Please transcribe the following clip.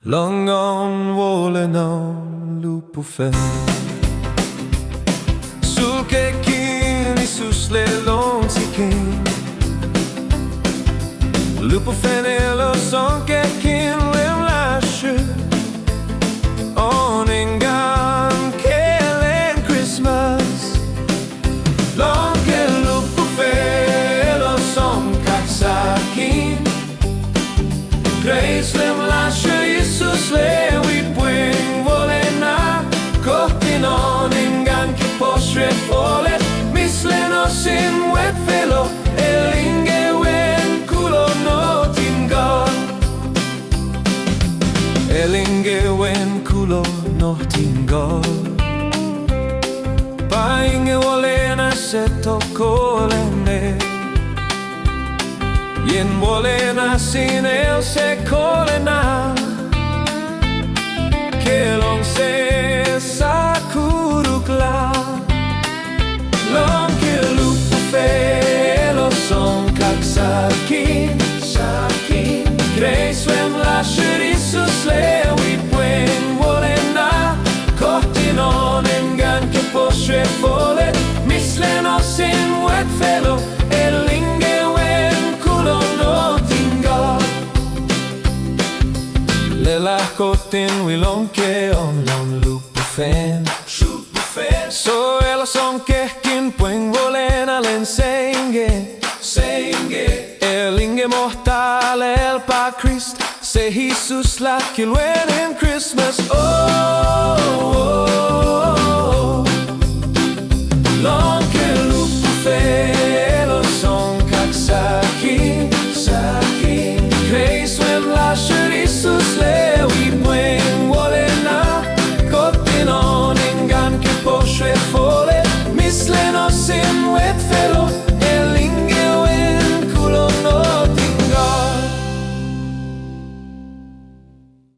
Longon volenon lupo fen Sulke kin Isus lelon sikin Lupo fen elo sonke kin lem lashe Oningan kelen Christmas Lonke lupo fen elo son kaksakin Grace lem lashe Isus le vi puen volena Kohti oningan ki posre folet Misleno sin wet felo Elinge wen kulo notin God Elinge wen kulo notin God Painge volena seto kolene Yen volena sin el se kolena Kelong se sakurukla Long ke lupo felo son kak sakin Grace vem lasher Isus le vi puen volena Kohti oningan ke posre folet Misleno sin wet felo Elinge wen kulo notin God Lella kotin wilonke on lupo fen So ela son kehkin puen volena len senge Elinge mortal el pa Christ Se Jesus la kilwen in Christmas Lonke lupo felo son kak sakin Grace vem lasher Isus le vi puen volena Kohti oningan ke posre folet Misleno sin wet felo